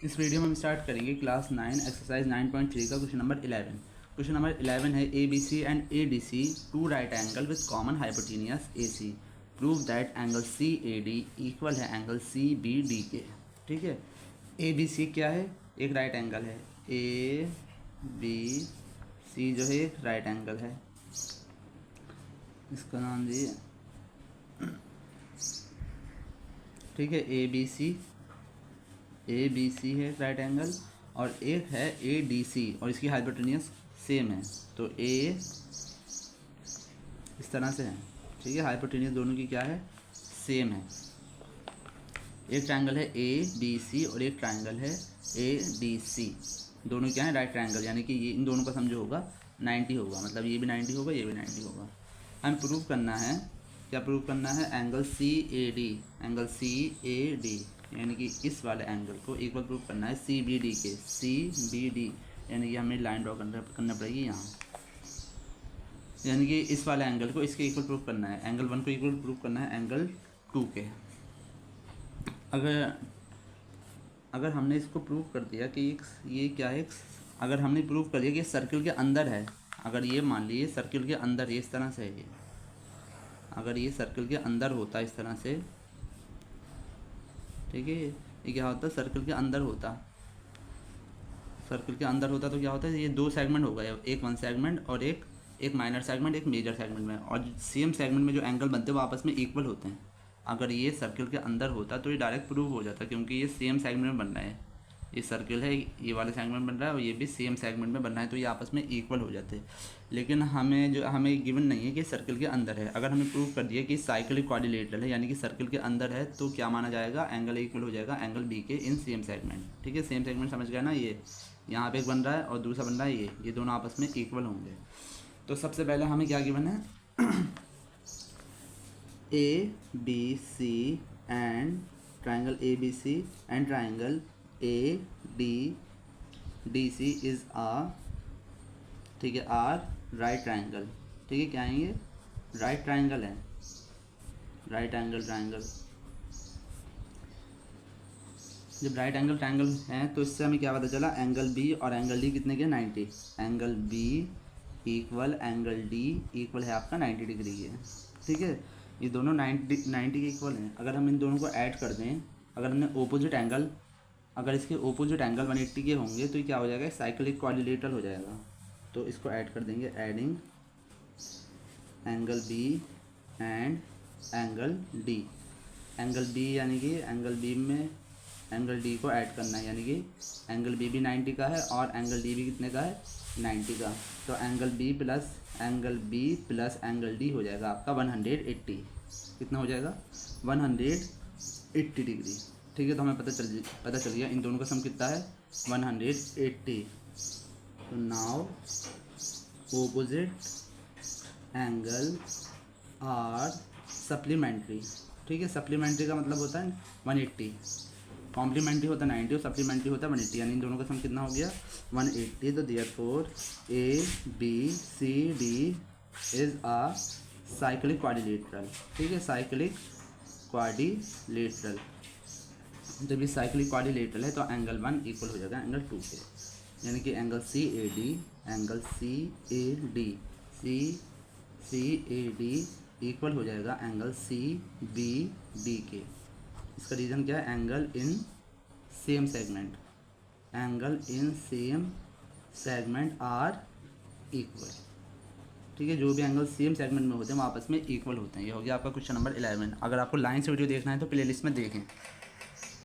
इस वीडियो में हम स्टार्ट करेंगे क्लास 9 एक्सरसाइज 9.3 का क्वेश्चन नंबर 11। क्वेश्चन नंबर 11 है A B C and A D C two right angle with common hypotenuse A C prove that angle C A D equal है angle C B D के। ठीक है, A B सी क्या है? एक right angle है। A B सी जो है एक राइट एंगल है, इसका नाम दिए। ठीक है, ए बी सी है राइट एंगल, और एक है ए डी सी और इसकी हाइपोटेनियस सेम है, तो ए इस तरह से है। ठीक है, हाइपोटेनियस दोनों की क्या है? सेम है। एक ट्रायंगल है ए बी सी और एक ट्रायंगल है ए डी सी, दोनों क्या है? राइट ट्रायंगल, यानी कि ये इन दोनों का समझो होगा 90 होगा, मतलब ये भी 90 होगा, ये भी 90 होगा। हमें प्रूव करना है, क्या प्रूव करना है? एंगल सी ए डी यानी कि इस वाले एंगल को इक्वल प्रूव करना है सी बी डी के। सी बी डी यानी कि हमें लाइन ड्रॉ करना पड़ेगी यहाँ, यानी कि इस वाले एंगल को इसके इक्वल प्रूव करना है, एंगल 1 को इक्वल प्रूव करना है एंगल 2 के। अगर हमने इसको प्रूव कर दिया कि ये क्या है, अगर हमने प्रूव कर दिया कि सर्किल के अंदर है, अगर ये मान लीजिए सर्किल के अंदर ये इस तरह से है, ये अगर ये सर्किल के अंदर होता इस तरह से, ठीक है, ये क्या होता? सर्किल के अंदर होता, सर्किल के अंदर होता तो क्या होता है? ये दो सेगमेंट होगा, एक वन सेगमेंट और एक माइनर सेगमेंट, एक मेजर सेगमेंट में, और सेम सेगमेंट में जो एंगल बनते हैं वो आपस में इक्वल होते हैं। अगर ये सर्किल के अंदर होता तो ये डायरेक्ट प्रूव हो जाता, क्योंकि ये सेम सेगमेंट में बन रहा है, ये सर्किल है, ये वाले सेगमेंट बन रहा है और ये भी सेम सेगमेंट में बन रहा है, तो ये आपस में इक्वल हो जाते हैं। लेकिन हमें गिवन नहीं है कि सर्किल के अंदर है। अगर हमें प्रूव कर दिया कि साइक्लिक क्वाड्रिलेटरल है, यानी कि सर्किल के अंदर है, तो क्या माना जाएगा? एंगल इक्वल हो जाएगा एंगल बी के इन सेम सेगमेंट। ठीक है, सेम सेगमेंट समझ गया ना? ये यहाँ पे एक बन रहा है और दूसरा बन रहा है, ये दोनों आपस में इक्वल होंगे। तो सबसे पहले हमें क्या गिवन है? A B C and triangle A B C and triangle A D C is ah, ठीक है, आर राइट ट्राइंगल। ठीक है, क्या है ये? राइट ट्राइंगल है, राइट एंगल ट्राइंगल। जब राइट एंगल ट्राइंगल है तो इससे हमें क्या पता चला? एंगल बी और एंगल डी कितने के? 90। Angle B equal angle D equal है आपका 90 डिग्री के। ठीक है, ये दोनों 90 के इक्वल हैं। अगर हम इन दोनों को ऐड कर दें, अगर हमने ओपोजिट एंगल, अगर इसके ओपोजिट एंगल 180 के होंगे तो ये क्या हो जाएगा? साइक्लिक क्वाड्रिलेटरल हो जाएगा। तो इसको ऐड कर देंगे, adding angle B and angle D. Angle B यानी कि एंगल बी में एंगल डी को ऐड करना है, यानी कि एंगल बी भी 90 का है और एंगल डी भी कितने का है? 90 का। तो angle B plus angle D हो जाएगा आपका 180। कितना हो जाएगा? 180 डिग्री। ठीक है, तो हमें पता चल गया इन दोनों का सम कितना है? 180। तो now opposite angle are supplementary. ठीक है, सप्लीमेंट्री का मतलब होता है 180, कॉम्प्लीमेंट्री होता है 90 और सप्लीमेंट्री होता है 180, यानी इन दोनों का सम कितना हो गया? 180। तो therefore A B C D is a cyclic quadrilateral. ठीक है, साइक्लिक क्वाड्रिलेटरल। जब ये साइक्लिक क्वाड्रिलेटरल है तो एंगल 1 इक्वल हो जाएगा एंगल 2 के, यानी कि angle C A D equal हो जाएगा एंगल सी बी डी के। इसका रीज़न क्या है? Angle in same segment, angle in same segment are equal. ठीक है, जो भी एंगल सेम सेगमेंट में होते हैं वो आपस में इक्वल होते हैं। ये हो गया आपका क्वेश्चन नंबर 11। अगर आपको लाइन से वीडियो देखना है तो प्लेलिस्ट में देखें।